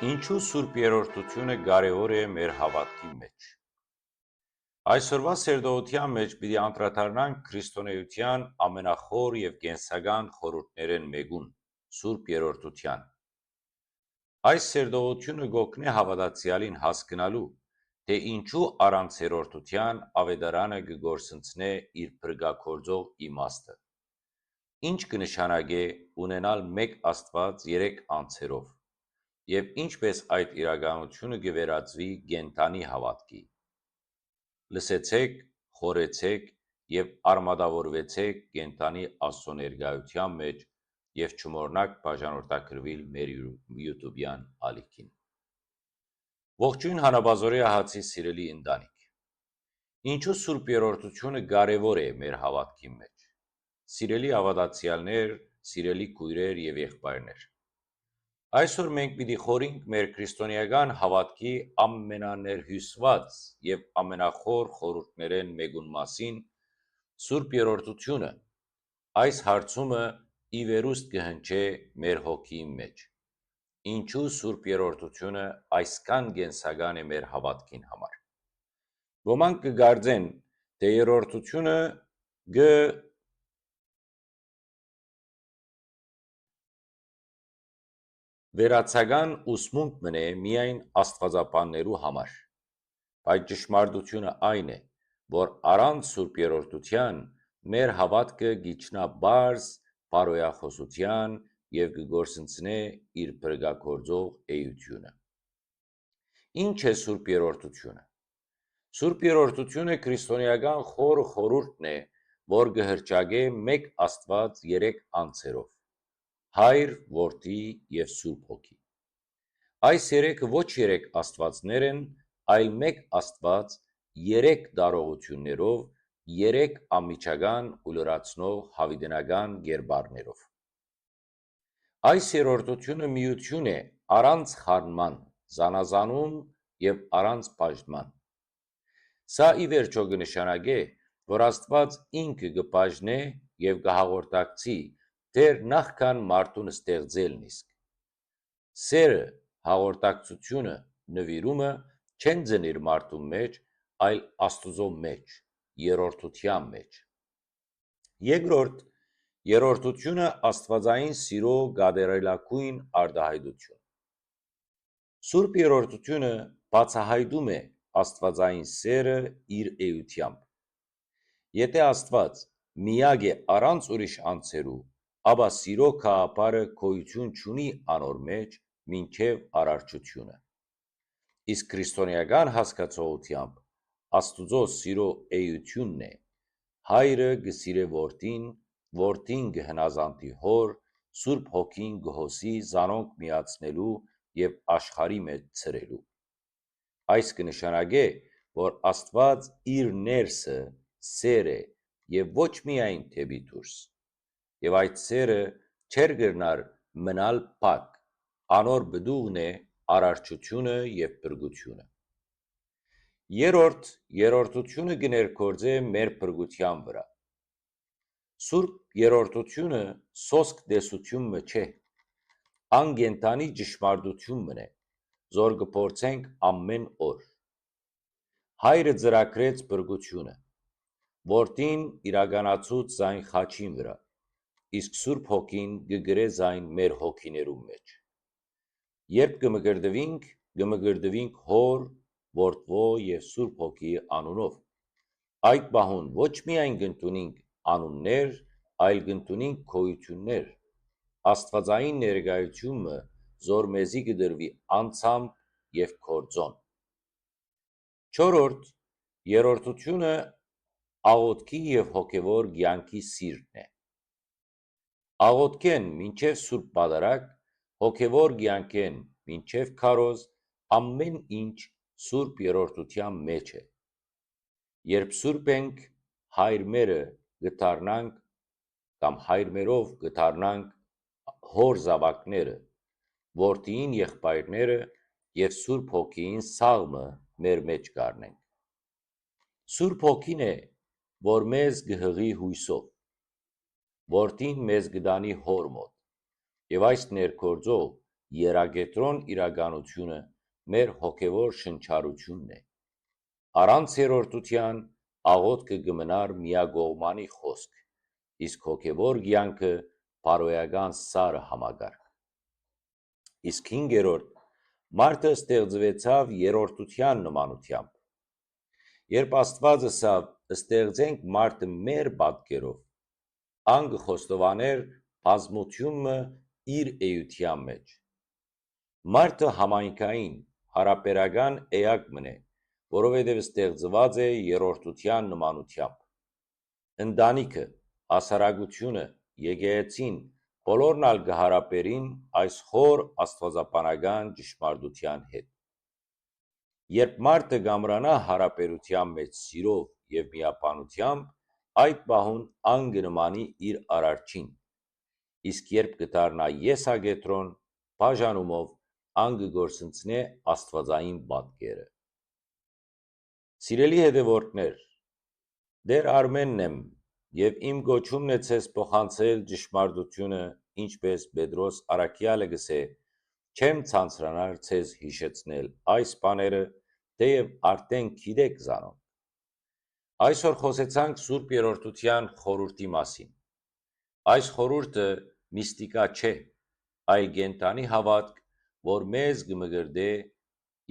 Ինչու Սուրբ Երրորդությունը կարևոր է մեր հավատքի մեջ։ Այսօրվա սերտողության մեջ պիտի անդրադառնանք քրիստոնեության ամենախոր եւ կենսական խորհուրդներն մեկուն՝ Սուրբ Երրորդության։ Այս սերտողությունը կօգնի հավատացյալին հասկանալու, թե ինչու առանց երրորդության ավետարանը կգործընծնե իր փրկագործող իմաստը։ Ինչ կնշանակե ունենալ մեկ Աստված երեք անձերով, եւ ինչպես այդ իրականությունը կվերածվի կենդանի հավատքի։ Լսեցեք, խորեցեք եւ արմատավորվեցեք կենդանի Աստծո ներկայության մեջ եւ չմոռնաք բաժանորդագրվել մեր YouTube-յան ալիքին։ Ողջույն հանապազորյա հացի սիրելի ընտանիք։ Ինչու Սուրբ Երրորդությունը կարևոր է մեր հավատքի մեջ։ Սիրելի ավատացյալներ, սիրելի քույրեր եւ եղբայրներ։ Այսօր մենք պիտի խորինք մեր քրիստոնեական հավատքի ամենաներհյուսված եւ ամենախոր խորհուրդներն մեկուն մասին՝ Սուրբ Երրորդությունը։ Այս հարցումը ի վերուստ կհնչե մեր հոգիի մեջ։ Ինչու Սուրբ Երրորդությունը այսքան կենսական է մեր հավատքին համար։ Ոմանք կգարձեն, թե երրորդությունը վերացական ուսմունք մնե միայն աստվածապաններու համար, բայց ճշմարտությունը այն է, որ առանց Սուրբ Երրորդության մեր հավատքը գիչնա բարձ բարոյախոսության եւ կգործընծնե իր փրկագործող էությունը։ Ինչ է Սուրբ Երրորդությունը։ Սուրբ Երրորդությունը քրիստոնեական խորը խորհուրդն է, որ կհրճագե մեկ Աստված երեք անձերով՝ Հայր, Որդի եւ Սուրբ Հոգի։ Այս երեքը ոչ երեք աստվածներ են, այլ մեկ Աստված երեք տարողություններով, երեք անմիջական ու լրացնող հավիտենական կերպարներով։ Այս երրորդությունը միություն է առանց խառնման, զանազանում եւ առանց բաժնման։ Սա ի վերջո կնշանակե, որ Աստված ինքը կբաժնե եւ կհաղորդակցի դեռ նախքան մարդուն ստեղծելն իսկ։ Սերը, հաղորդակցությունը, նվիրումը չեն ծնիր մարդու մեջ, այլ Աստուծո մեջ, երրորդության մեջ։ Երկրորդ, երրորդությունը աստվածային սիրո գադերելակույն արտահայտություն։ Սուրբ Երրորդությունը բացահայտում է աստվածային սերը իր էությամբ։ Եթե Աստված միակ է առանց ուրիշ անձերու, ապա սիրո գաղափարը գոյություն չունի անոր մեջ մինչև արարչությունը։ Իսկ քրիստոնեական հասկացողությամբ Աստուծո սիրո էությունն է. Հայրը կսիրե Որդին, Որդին կհնազանդի Հոր, Սուրբ Հոգին կհոսի զանոնք միացնելու եւ աշխարհի մեջ ցրելու։ Այս կնշանակե, որ Աստված իր ներսը սեր է եւ ոչ միայն թեպի դուրս, եւ այդ սերը չէր կրնար մնալ փակ, անոր բդուղն է արարչությունը եւ փրկությունը։ Երրորդ, երրորդությունը կներկործե մեր փրկության վրա։ Սուրբ Երրորդությունը սոսկ տեսությունը չէ, անգենտանի ճշմարտությունն է, որ կփորձենք ամեն օր։ Հայրը ծրագրեց փրկությունը, Որդին իրականացուց զայն խաչին վրա, իսկ Սուրբ Հոգին կգրե զայն մեր հոգիներու մեջ։ Երբ կմկրտվինք Հոր, Որդվո եւ Սուրբ Հոգի անունով, այդ բահուն ոչ միայն կընդունենք անուններ, այլ կընդունենք գոյություններ, աստվածային ներկայությունը, որ մեզի կդրվի անձամբ եւ գործոն։ Չորրորդ, երրորդությունը աղոթքի եւ հոգեվոր կյանքի սիրտն է։ Աղոթքեն մինչև Սուրբ Պատարագ, հոգեվոր կյանքեն մինչև քարոզ, ամեն ինչ Սուրբ Երրորդության մեջ է։ Երբ սուրբ ենք, հայր մերը կդառնանք կամ հայր մերով կդառնանք Հոր զավակները, Որդիին եղբայրները եւ Սուրբ Հոգիին սաղմը մեր մեջ կառնենք։ Սուրբ Հոգին է, որ մեզ կհղի հույսով, Որդին մեզ կդանի Հոր մոտ, եւ այս ներկործող երագետրոն իրականությունը մեր հոգևոր շնչառությունն է։ Առանց երրորդության աղոթքը կմնար միակողմանի խոսք, իսկ հոգևոր կյանքը բարոյական սարը համակարգ։ Իսկ հինգերորդ մարդը ստեղծվեցավ երրորդության նմանությամբ։ Երբ Աստված ասավ ստեղծենք մարդը մեր պատկերով, ան կխոստովաներ բազմությունը իր էության մեջ։ Մարդը համայնքային, հարաբերական էակ մնե, որովհետև ստեղծված է երրորդության նմանությամբ։ Ընտանիքը, հասարակությունը, եկեղեցին, բոլորն ալ կհարաբերին այս խոր աստվածաբանական ճշմարտության հետ։ Երբ մարդը կամրանա հարաբերության մեջ սիրով և միաբանությամբ, այդ պահուն ան կնմանի իր արարչին, իսկ երբ կդառնա եսակետրոն, բաժանումով ան կգործընծնե աստվածային պատկերը։ Սիրելի հետևորդներ, Տեր Արմենն եմ և իմ կոչումն է ձեզ փոխանցել ճշմարտությունը, ինչպես Պետրոս առաքյալը գսե, չեմ ցանցրանալ ձեզ հիշեցնել այս բաները, թեև արդեն գիտեք զանոնք։ Այսօր խոսեցանք Սուրբ Երրորդության խորհրդի մասին։ Այս խորհուրդը միստիկա չէ, այլ կենդանի հավատք, որ մեզ կմգրդե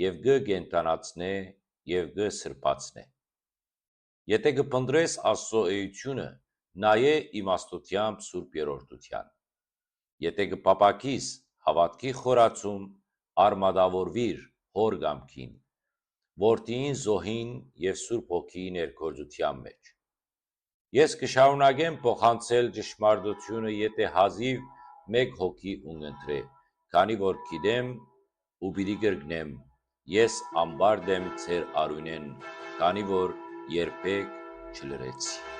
և կկենդանացնե և կսրբացնե։ Եթե կփնտրես Աստծո էությունը, նայե իմաստությամբ Սուրբ Երրորդության։ Եթե կփափաքիս հավատքի խորացում, արմատավորվիր Հոր կամքին, Որդիին զոհին և Սուրբ Հոգիի ներգործության մեջ։ Ես կշարունակեմ փոխանցել ճշմարտությունը, եթե հազիվ մեկ հոգի ունընտրե, քանի որ գիտեմ ու պիտի կրկնեմ, ես ամբարդ եմ ձեր արյունեն, քանի որ երբեք չլրեցի։